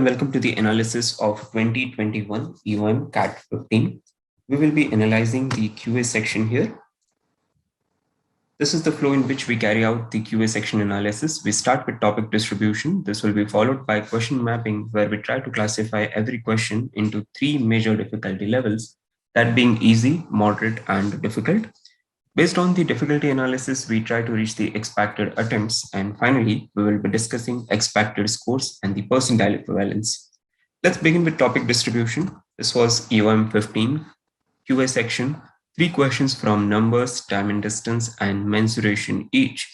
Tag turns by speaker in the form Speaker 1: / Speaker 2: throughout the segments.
Speaker 1: and welcome to the analysis of 2021 EOM CAT 15. We will be analyzing the QA section here. This is the flow in which we carry out the QA section analysis. We start with topic distribution. This will be followed by question mapping, where we try to classify every question into three major difficulty levels, that being easy, moderate, and difficult. Based on the difficulty analysis, we try to reach the expected attempts, and finally, we will be discussing expected scores and the percentile equivalence. Let's begin with topic distribution. This was EOM 15, QA section, 3 questions from numbers, time and distance, and mensuration each,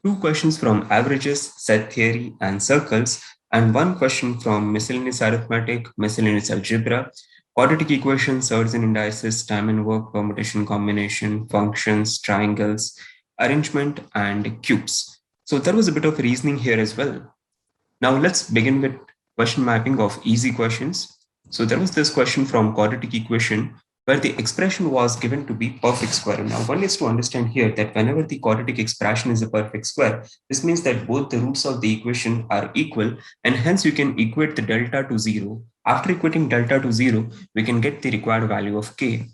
Speaker 1: 2 questions from averages, set theory, and circles, and 1 question from miscellaneous arithmetic, miscellaneous algebra, quadratic equations, surds and indices, time and work, permutation, combination, functions, triangles, arrangement, and cubes. So there was a bit of reasoning here as well. Now let's begin with question mapping of easy questions. So there was this question from quadratic equation where the expression was given to be perfect square. Now one needs to understand here that whenever the quadratic expression is a perfect square, this means that both the roots of the equation are equal, and hence you can equate the delta to 0. After equating delta to 0, we can get the required value of k.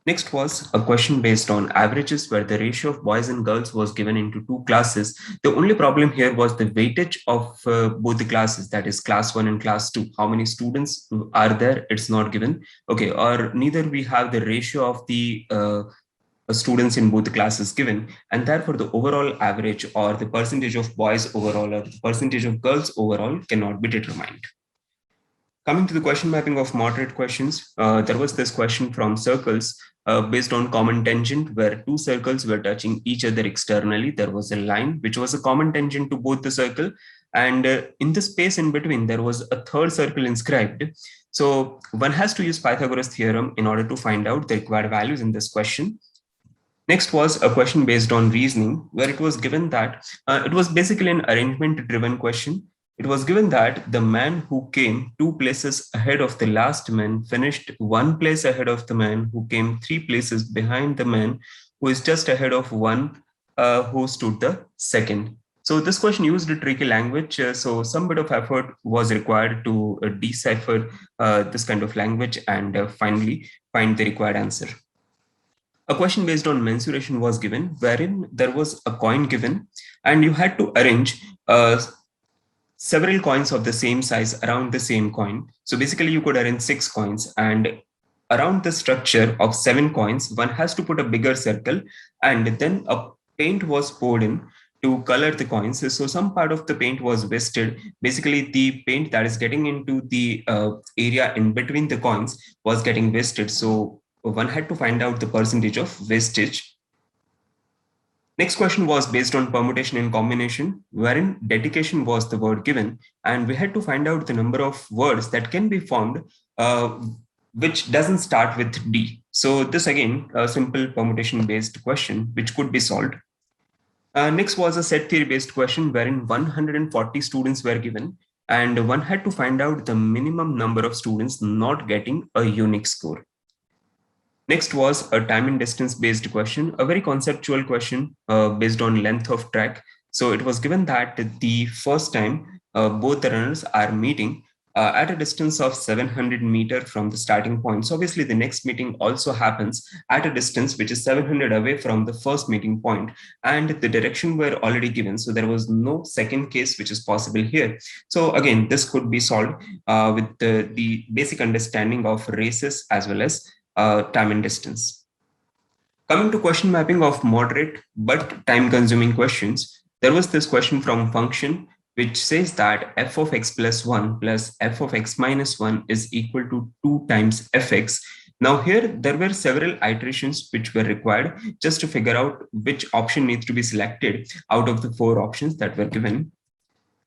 Speaker 1: Next was a question based on averages, where the ratio of boys and girls was given into 2 classes. The only problem here was the weightage of both the classes, that is class 1 and class 2. How many students are there? It's not given. Okay, or neither we have the ratio of the students in both the classes given, and therefore the overall average or the percentage of boys overall or the percentage of girls overall cannot be determined. Coming to the question mapping of moderate questions, there was this question from circles based on common tangent, where 2 circles were touching each other externally. There was a line which was a common tangent to both the circle, and in the space in between there was a third circle inscribed. So one has to use Pythagoras theorem in order to find out the required values in this question. Next was a question based on reasoning, where it was given that it was basically an arrangement driven question. It was given that the man who came 2 places ahead of the last man finished 1 place ahead of the man who came 3 places behind the man who is just ahead of one who stood the second. So this question used a tricky language, so some bit of effort was required to decipher this kind of language and finally find the required answer. A question based on mensuration was given, wherein there was a coin given and you had to arrange several coins of the same size around the same coin. So basically you could arrange 6 coins, and around the structure of 7 coins, one has to put a bigger circle, and then a paint was poured in to color the coins. So some part of the paint was wasted. Basically the paint that is getting into the area in between the coins was getting wasted. So one had to find out the percentage of wastage. Next question was based on permutation and combination, wherein dedication was the word given, and we had to find out the number of words that can be formed which doesn't start with D. So this again, a simple permutation based question which could be solved. Next was a set theory based question, wherein 140 students were given, and one had to find out the minimum number of students not getting a unique score. Next was a time and distance based question, a very conceptual question based on length of track. So it was given that the first time both the runners are meeting at a distance of 700 meters from the starting point. So obviously the next meeting also happens at a distance which is 700 away from the first meeting point, and the direction were already given. So there was no second case which is possible here. So again, this could be solved with the basic understanding of races as well as time and distance. Coming to question mapping of moderate but time consuming questions, there was this question from function which says that f of x plus 1 plus f of x minus 1 is equal to 2 times fx. Now here there were several iterations which were required just to figure out which option needs to be selected out of the 4 options that were given.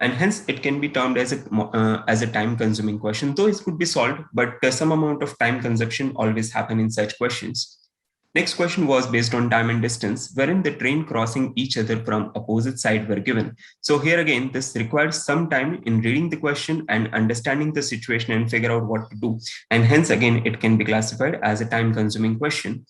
Speaker 1: And hence it can be termed as a time consuming question, though it could be solved, but some amount of time consumption always happen in such questions. Next question was based on time and distance, wherein the train crossing each other from opposite side were given. So here again, this requires some time in reading the question and understanding the situation and figure out what to do. And hence again, it can be classified as a time consuming question.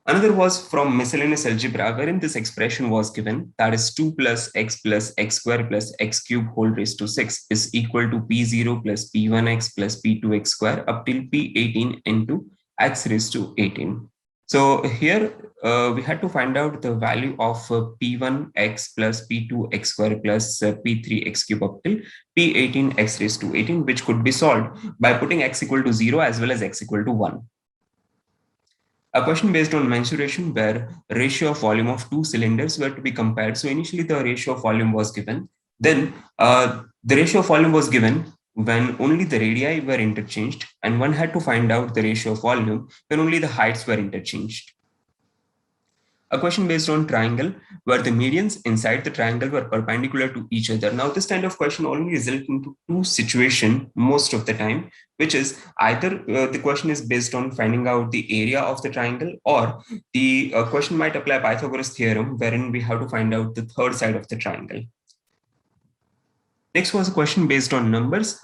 Speaker 1: Another was from miscellaneous algebra, wherein this expression was given, that is 2 plus x square plus x cube whole raised to 6 is equal to p0 plus p1x plus p2x square up till p18 into x raised to 18. So here we had to find out the value of p1x plus p2x square plus p3x cube up till p18 x raised to 18, which could be solved by putting x equal to 0 as well as x equal to 1. A question based on mensuration where ratio of volume of two cylinders were to be compared. So initially the ratio of volume was given. Then the ratio of volume was given when only the radii were interchanged, and one had to find out the ratio of volume when only the heights were interchanged. A question based on triangle where the medians inside the triangle were perpendicular to each other. Now, this kind of question only results into two situations most of the time, which is either the question is based on finding out the area of the triangle, or the question might apply Pythagoras theorem, wherein we have to find out the third side of the triangle. Next was a question based on numbers,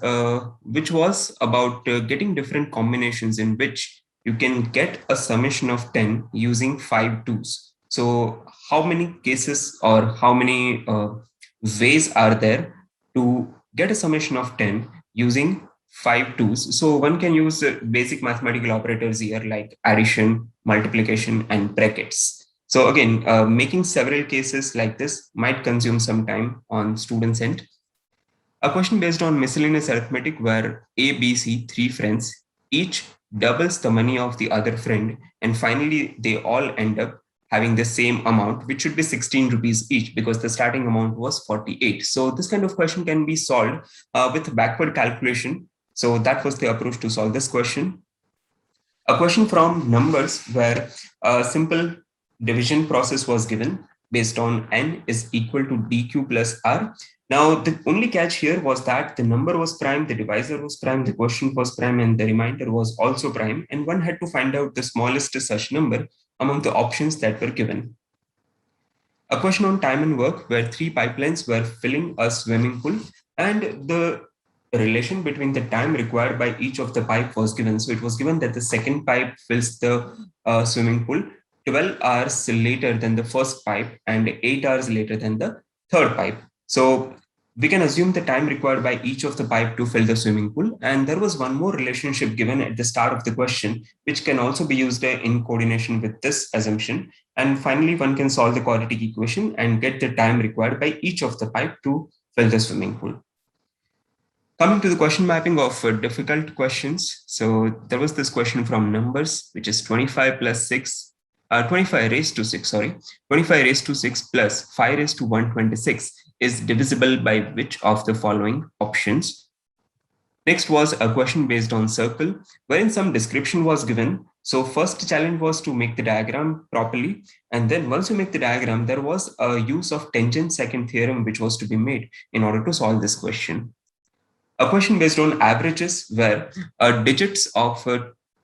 Speaker 1: which was about getting different combinations in which you can get a summation of 10 using 5 twos. So how many cases or how many ways are there to get a summation of 10 using 5 twos? So one can use basic mathematical operators here like addition, multiplication, and brackets. So again, making several cases like this might consume some time on students' end. A question based on miscellaneous arithmetic where A, B, C, three friends, each doubles the money of the other friend, and finally they all end up having the same amount, which should be 16 rupees each because the starting amount was 48. So this kind of question can be solved with backward calculation. So that was the approach to solve this question. A question from numbers where a simple division process was given based on n is equal to dq plus r. Now, the only catch here was that the number was prime, the divisor was prime, the quotient was prime, and the remainder was also prime, and one had to find out the smallest such number among the options that were given. A question on time and work where three pipelines were filling a swimming pool, and the relation between the time required by each of the pipe was given. So it was given that the second pipe fills the swimming pool 12 hours later than the first pipe and 8 hours later than the third pipe. So we can assume the time required by each of the pipe to fill the swimming pool. And there was one more relationship given at the start of the question, which can also be used in coordination with this assumption. And finally, one can solve the quadratic equation and get the time required by each of the pipe to fill the swimming pool. Coming to the question mapping of difficult questions. So there was this question from numbers, which is 25 plus 6, 25 raised to 6, sorry, 25 raised to 6 plus 5 raised to 126 is divisible by which of the following options? Next was a question based on circle, wherein some description was given. So first challenge was to make the diagram properly. And then once you make the diagram, there was a use of tangent second theorem, which was to be made in order to solve this question. A question based on averages where digits of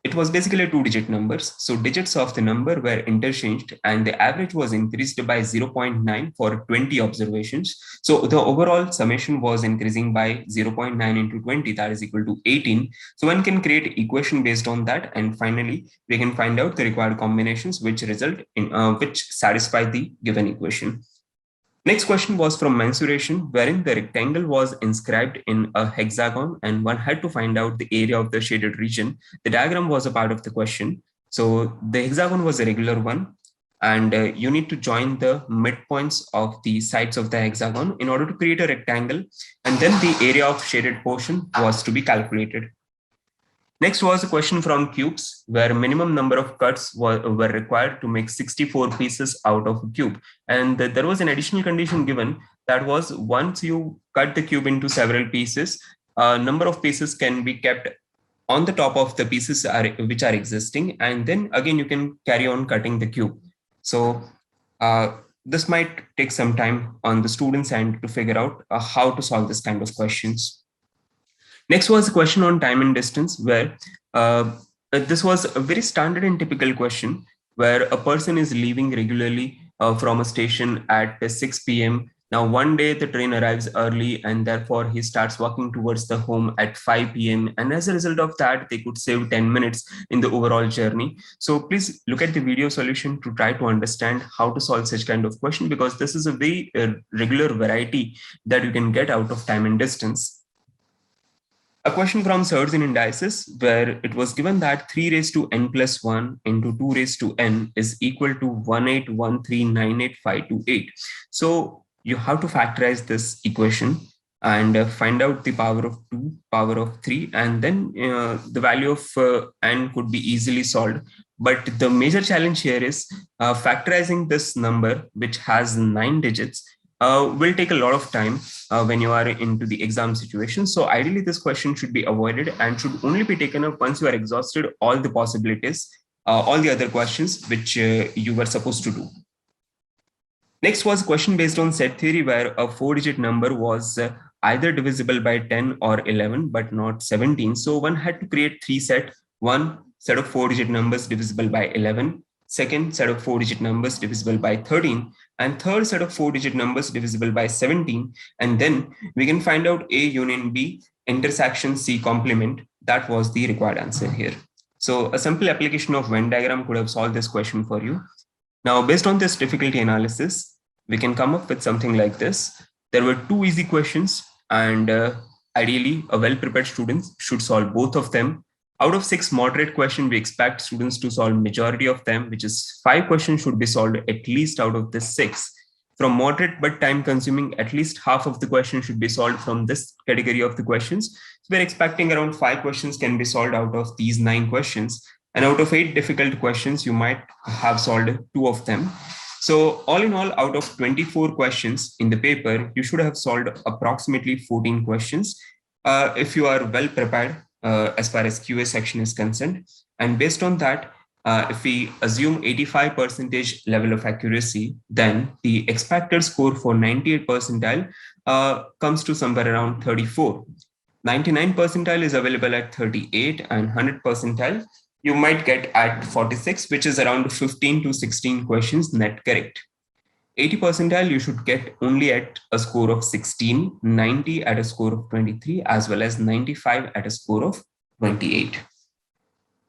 Speaker 1: it was basically two-digit numbers. So digits of the number were interchanged and the average was increased by 0.9 for 20 observations. So the overall summation was increasing by 0.9 into 20, that is equal to 18. So one can create equation based on that. And finally, we can find out the required combinations which result in which satisfy the given equation. Next question was from mensuration, wherein the rectangle was inscribed in a hexagon and one had to find out the area of the shaded region. The diagram was a part of the question. So the hexagon was a regular one, and you need to join the midpoints of the sides of the hexagon in order to create a rectangle. And then the area of shaded portion was to be calculated. Next was a question from cubes, where minimum number of cuts were required to make 64 pieces out of a cube. And there was an additional condition given that was once you cut the cube into several pieces, a number of pieces can be kept on the top of the pieces which are existing. And then again, you can carry on cutting the cube. So this might take some time on the student's end to figure out how to solve this kind of questions. Next was a question on time and distance, where this was a very standard and typical question where a person is leaving regularly from a station at 6 p.m. Now, one day the train arrives early and therefore he starts walking towards the home at 5 p.m. And as a result of that, they could save 10 minutes in the overall journey. So please look at the video solution to try to understand how to solve such kind of question, because this is a very regular variety that you can get out of time and distance. A question from Surds in Indices, where it was given that 3 raised to n plus 1 into 2 raised to n is equal to 181398528. So you have to factorize this equation and find out the power of 2, power of 3, and then the value of n could be easily solved. But the major challenge here is factorizing this number, which has 9 digits, will take a lot of time when you are into the exam situation. So ideally, this question should be avoided and should only be taken up once you are exhausted all the possibilities, all the other questions which you were supposed to do. Next was a question based on set theory, where a 4-digit number was either divisible by 10 or 11, but not 17. So one had to create 3 sets: one set of 4-digit numbers divisible by 11, second set of 4-digit numbers divisible by 13, and third set of 4-digit numbers divisible by 17. And then we can find out A union B intersection C complement. That was the required answer here. So a simple application of Venn diagram could have solved this question for you. Now, based on this difficulty analysis, we can come up with something like this. There were 2 easy questions, and ideally, a well-prepared student should solve both of them. Out of 6 moderate questions, we expect students to solve majority of them, which is 5 questions should be solved at least out of the 6. From moderate but time consuming, at least half of the questions should be solved from this category of the questions. So we're expecting around 5 questions can be solved out of these 9 questions. And out of 8 difficult questions, you might have solved 2 of them. So all in all, out of 24 questions in the paper, you should have solved approximately 14 questions if you are well prepared as far as QA section is concerned. And based on that, if we assume 85% level of accuracy, then the expected score for 98 percentile comes to somewhere around 34. 99 percentile is available at 38, and 100 percentile you might get at 46, which is around 15 to 16 questions net correct. 80 percentile you should get only at a score of 16, 90 at a score of 23, as well as 95 at a score of 28.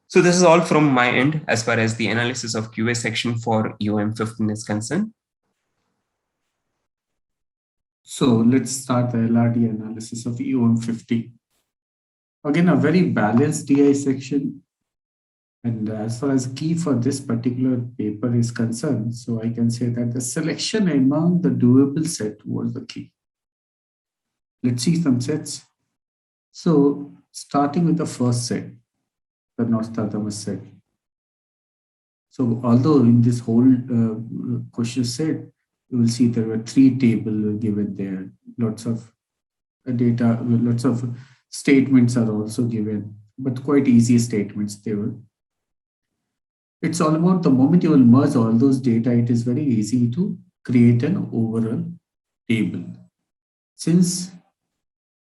Speaker 1: So this is all from my end as far as the analysis of QA section for EOM 15 is concerned.
Speaker 2: So let's start the LRD analysis of EOM 15. Again, a very balanced DI section. And as far as key for this particular paper is concerned, so I can say that the selection among the doable set was the key. Let's see some sets. So starting with the first set, the Nostradamus set. So although in this whole question set, you will see there were 3 tables given there. Lots of data, lots of statements are also given, but quite easy statements they were. It's all about the moment you will merge all those data, it is very easy to create an overall table. Since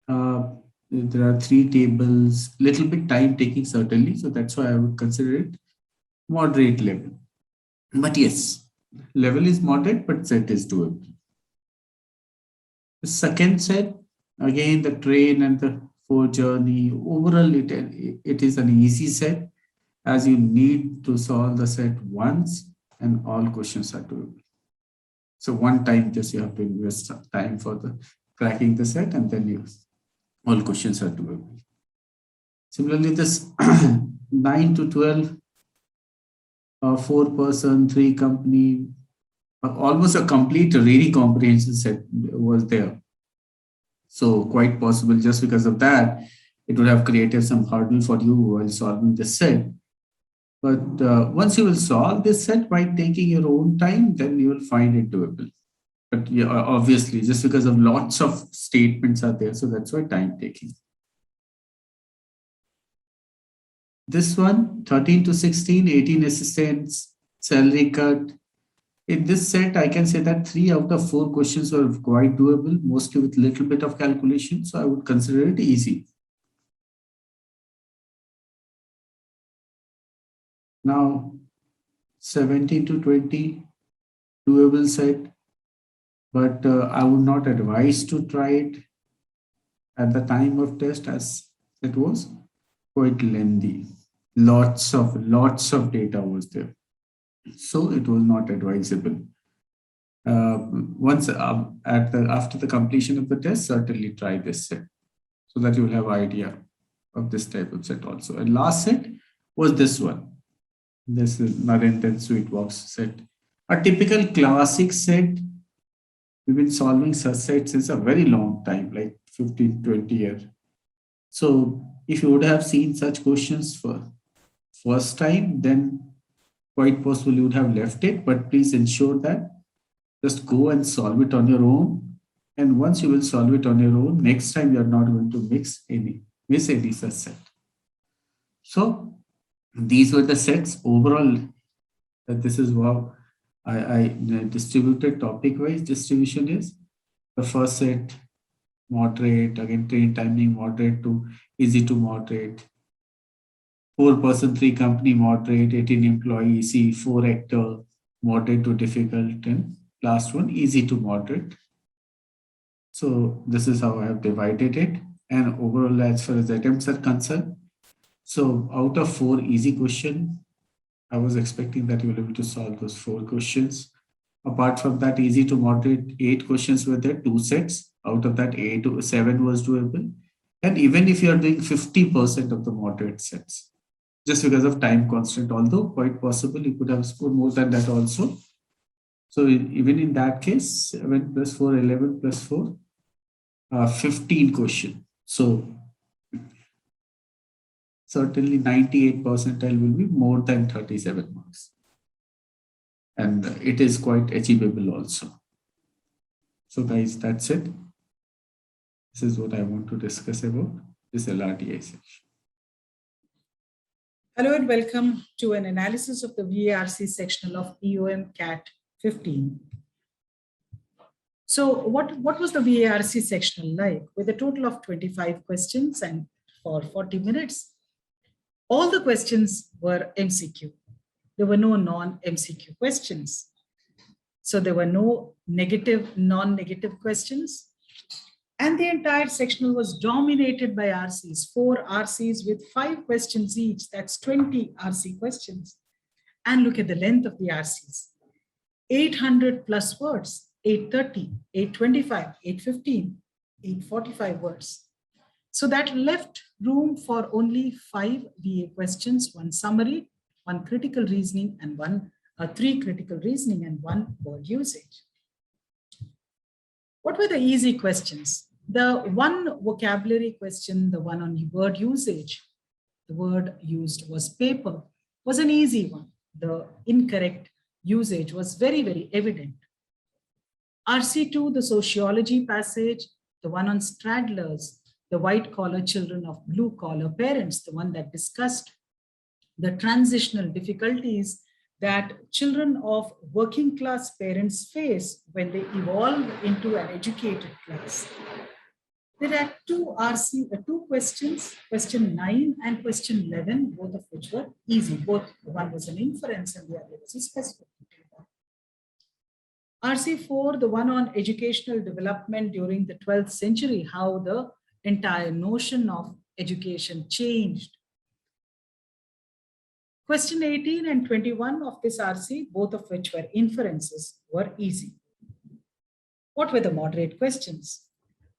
Speaker 2: there are 3 tables, little bit time taking certainly, so that's why I would consider it moderate level. But yes, level is moderate, but set is doable. The second set, again, the train and the 4 journey, overall it is an easy set, as you need to solve the set once and all questions are doable. So one time just you have to invest time for the cracking the set, and then all questions are doable. Similarly, this 9 to 12, 4 person, 3 company, almost a complete reading comprehension set was there. So quite possible, just because of that, it would have created some hurdle for you while solving the set. But once you will solve this set by taking your own time, then you will find it doable. But yeah, obviously, just because of lots of statements are there, so that's why time taking. This one, 13 to 16, 18 assistants, salary cut. In this set, I can say that 3 out of 4 questions were quite doable, mostly with little bit of calculation. So I would consider it easy. Now, 17 to 20, doable set, but I would not advise to try it at the time of test, as it was quite lengthy. Lots of data was there, so it was not advisable. Once after the completion of the test, certainly try this set so that you will have idea of this type of set also. And last set was this one. This is Narendran Sweet Box set. A typical classic set. We've been solving such sets since a very long time, like 15, 20 years. So if you would have seen such questions for first time, then quite possible you would have left it, but please ensure that just go and solve it on your own. And once you will solve it on your own, next time you are not going to miss any such set. So these were the sets overall. This is how I distributed topic wise distribution is. The first set, moderate, again train timing, moderate to easy to moderate. 4-person, 3-company, moderate, 18 employee, easy, 4-actor, moderate to difficult, and last one, easy to moderate. So this is how I have divided it. And overall, as far as attempts are concerned, so out of 4 easy questions, I was expecting that you will be able to solve those 4 questions. Apart from that, easy to moderate, 8 questions were there, 2 sets. Out of that, 8 to 7 was doable. And even if you are doing 50% of the moderate sets, just because of time constant, although quite possible you could have scored more than that also. So even in that case, 7 plus 4, 11 plus 4, 15 question. So certainly 98 percentile will be more than 37 marks. And it is quite achievable also. So guys, that's it. This is what I want to discuss about this LRDI section.
Speaker 3: Hello and welcome to an analysis of the VARC sectional of EOM CAT 15. So what was the VARC sectional like? With a total of 25 questions and for 40 minutes, all the questions were MCQ. There were no non-MCQ questions. So there were no non-negative questions. And the entire sectional was dominated by RCs, 4 RCs with 5 questions each. That's 20 RC questions. And look at the length of the RCs. 800 plus words, 830, 825, 815, 845 words. So that left room for only 5 VA questions, 1 summary, 1 critical reasoning, and 3 critical reasoning and 1 word usage. What were the easy questions? The 1 vocabulary question, the 1 on word usage, the word used was paper, was an easy one. The incorrect usage was very, very evident. RC2, the sociology passage, the 1 on straddlers, the white-collar children of blue-collar parents, the one that discussed the transitional difficulties that children of working-class parents face when they evolve into an educated class. There are 2 questions, question 9 and question 11, both of which were easy. Both, one was an inference and the other was a specific data. RC4, the 1 on educational development during the 12th century, how the entire notion of education changed. Question 18 and 21 of this RC, both of which were inferences, were easy. What were the moderate questions?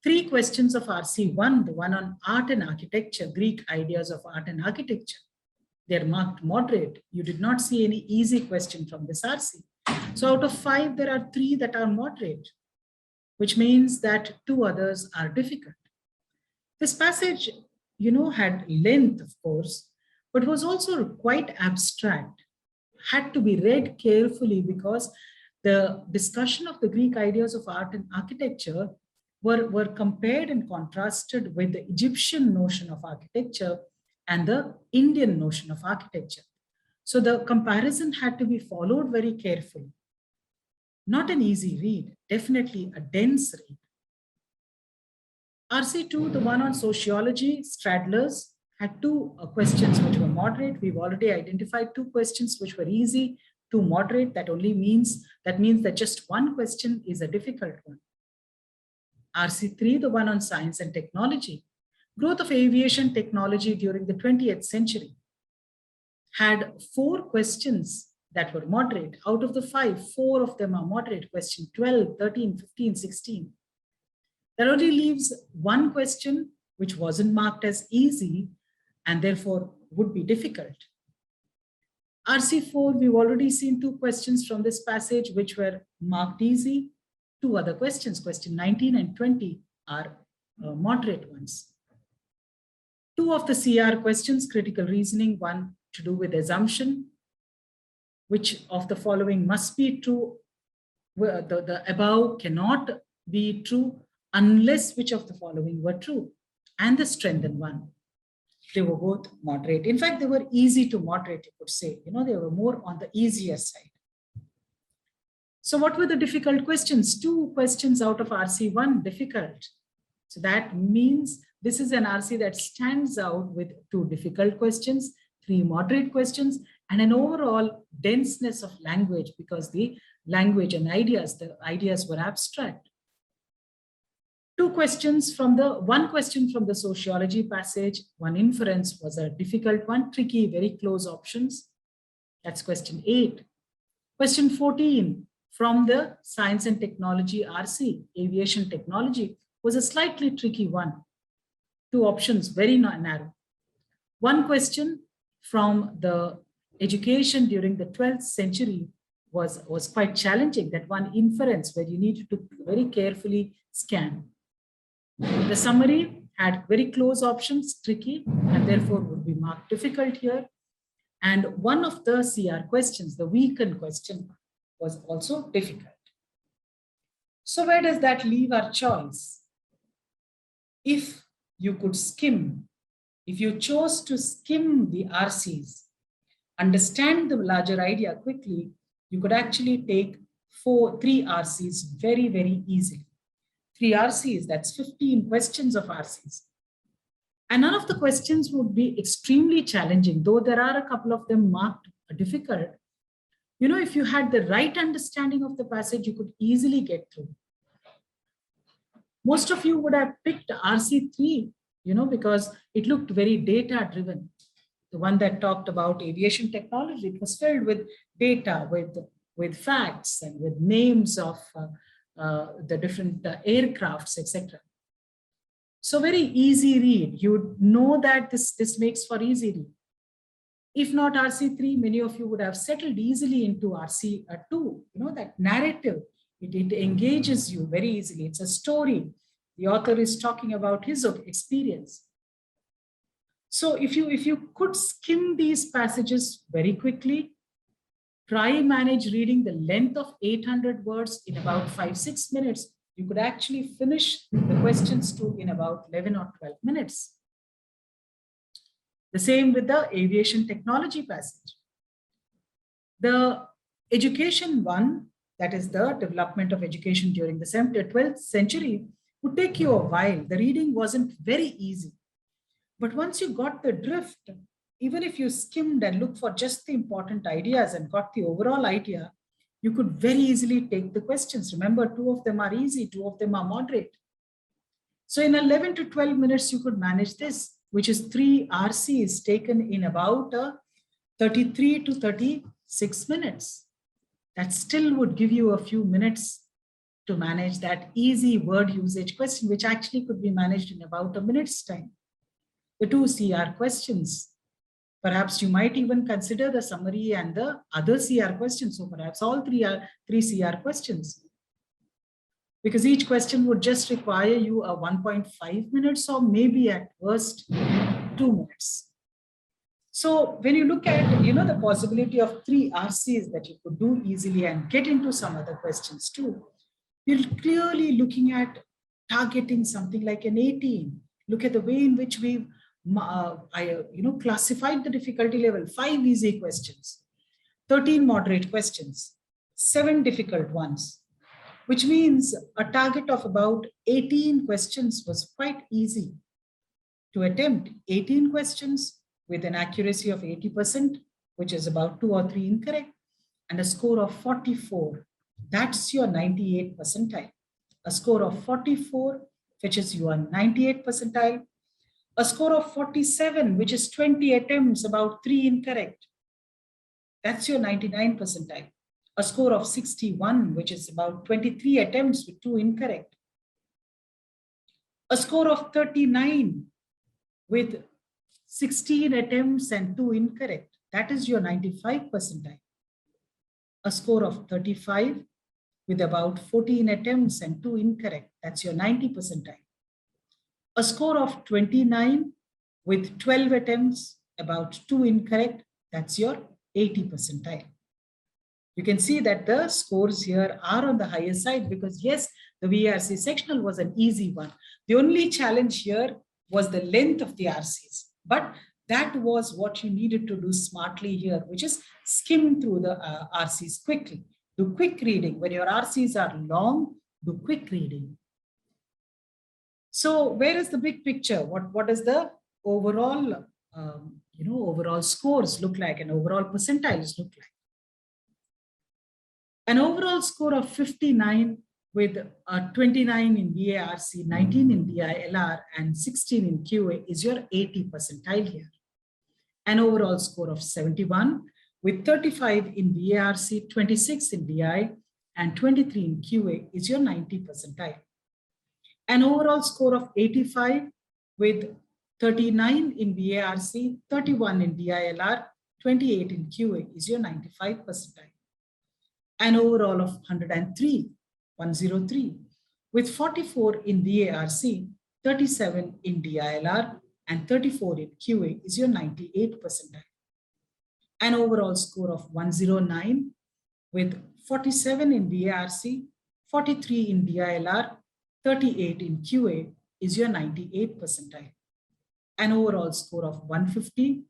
Speaker 3: 3 questions of RC1, the 1 on art and architecture, Greek ideas of art and architecture. They're marked moderate. You did not see any easy question from this RC. So out of 5, there are 3 that are moderate, which means that 2 others are difficult. This passage, had length, of course, but was also quite abstract, had to be read carefully because the discussion of the Greek ideas of art and architecture were compared and contrasted with the Egyptian notion of architecture and the Indian notion of architecture. So the comparison had to be followed very carefully. Not an easy read, definitely a dense read. RC2, the 1 on sociology, straddlers, had 2 questions which were moderate. We've already identified 2 questions which were easy. 2 moderate, that means that just one question is a difficult one. RC3, the one on science and technology, growth of aviation technology during the 20th century, had 4 questions that were moderate. Out of the 5, 4 of them are moderate. Question 12, 13, 15, 16. That only leaves one question which wasn't marked as easy and therefore would be difficult. RC4, we've already seen 2 questions from this passage which were marked easy. 2 other questions, question 19 and 20, are moderate ones. 2 of the CR questions, critical reasoning, one to do with assumption, which of the following must be true. The above cannot be true unless which of the following were true, and the strengthened one. They were both moderate. In fact, they were easy to moderate, you could say. You know, they were more on the easier side. So what were the difficult questions? 2 questions out of RC1 difficult. So that means this is an RC that stands out with 2 difficult questions, 3 moderate questions, and an overall denseness of language, because the language and the ideas were abstract. 2 questions from one question from the sociology passage, one inference was a difficult one, tricky, very close options. That's question 8. Question 14 from the science and technology RC, aviation technology, was a slightly tricky one. 2 options, very narrow. 1 question from the education during the 12th century was quite challenging, that one inference where you needed to very carefully scan. The summary had very close options, tricky, and therefore would be marked difficult here. And one of the CR questions, the weakened question, was also difficult. So where does that leave our choice? If you could skim, if you chose to skim the RCs, understand the larger idea quickly, you could actually take 3 RCs very, very easily. 3 RCs, that's 15 questions of RCs. And none of the questions would be extremely challenging, though there are a couple of them marked difficult. You know, if you had the right understanding of the passage, you could easily get through. Most of you would have picked RC3, you know, because it looked very data driven. The one that talked about aviation technology, it was filled with data, with facts and with names of the different aircrafts, etc. So very easy read. You know that this makes for easy read. If not RC3, many of you would have settled easily into RC2. You know, that narrative, it engages you very easily. It's a story. The author is talking about his experience. So if you could skim these passages very quickly, manage reading the length of 800 words in about 5-6 minutes, you could actually finish the questions too in about 11 or 12 minutes. The same with the aviation technology passage. The education one, that is the development of education during the 12th century, would take you a while. The reading wasn't very easy. But once you got the drift, even if you skimmed and looked for just the important ideas and got the overall idea, you could very easily take the questions. Remember, 2 of them are easy, 2 of them are moderate. So in 11 to 12 minutes, you could manage this, which is 3 RCs taken in about 33 to 36 minutes. That still would give you a few minutes to manage that easy word usage question, which actually could be managed in about a minute's time. The 2 CR questions, perhaps you might even consider the summary and the other CR questions. So perhaps all 3 CR questions, because each question would just require you a 1.5 minutes or maybe at worst 2 minutes. So when you look at, you know, the possibility of 3 RCs that you could do easily and get into some other questions too, you're clearly looking at targeting something like an 18. Look at the way in which we've classified the difficulty level: 5 easy questions, 13 moderate questions, 7 difficult ones, which means a target of about 18 questions was quite easy to attempt. 18 questions with an accuracy of 80%, which is about 2 or 3 incorrect. and a score of 44, that's your 98th percentile. A score of 44 fetches you a 98th percentile. A score of 47, which is 20 attempts, about 3 incorrect, that's your 99th percentile. A score of 61, which is about 23 attempts with 2 incorrect. A score of 39 with 16 attempts and 2 incorrect, that is your 95th percentile. A score of 35 with about 14 attempts and 2 incorrect, that's your 90 percentile. A score of 29 with 12 attempts, about 2 incorrect, that's your 80 percentile. You can see that the scores here are on the higher side because yes, the VARC sectional was an easy one. The only challenge here was the length of the RCs, but that was what you needed to do smartly here, which is skim through the RCs quickly. Do quick reading. When your RCs are long, do quick reading. So where is the big picture? What does the overall, overall scores look like and overall percentiles look like? An overall score of 59 with 29 in VARC, 19 in VILR, and 16 in QA is your 80 percentile here. An overall score of 71 with 35 in VARC, 26 in VI, and 23 in QA is your 90 percentile. An overall score of 85 with 39 in VARC, 31 in VILR, 28 in QA is your 95 percentile. An overall of 103 with 44 in VARC, 37 in DILR, and 34 in QA is your 98 percentile. An overall score of 109 with 47 in VARC, 43 in DILR, 38 in QA is your 98 percentile. An overall score of 150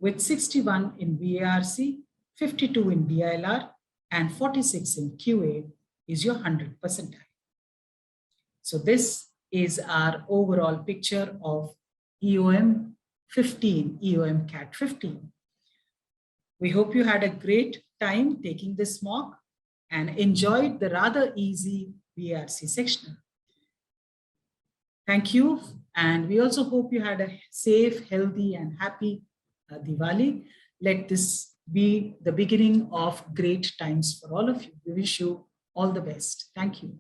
Speaker 3: with 61 in VARC, 52 in DILR, and 46 in QA is your 100 percentile. So this is our overall picture of EOM 15, EOM CAT 15. We hope you had a great time taking this mock and enjoyed the rather easy VARC sectional. Thank you. And we also hope you had a safe, healthy, and happy Diwali. Let this be the beginning of great times for all of you. We wish you all the best. Thank you.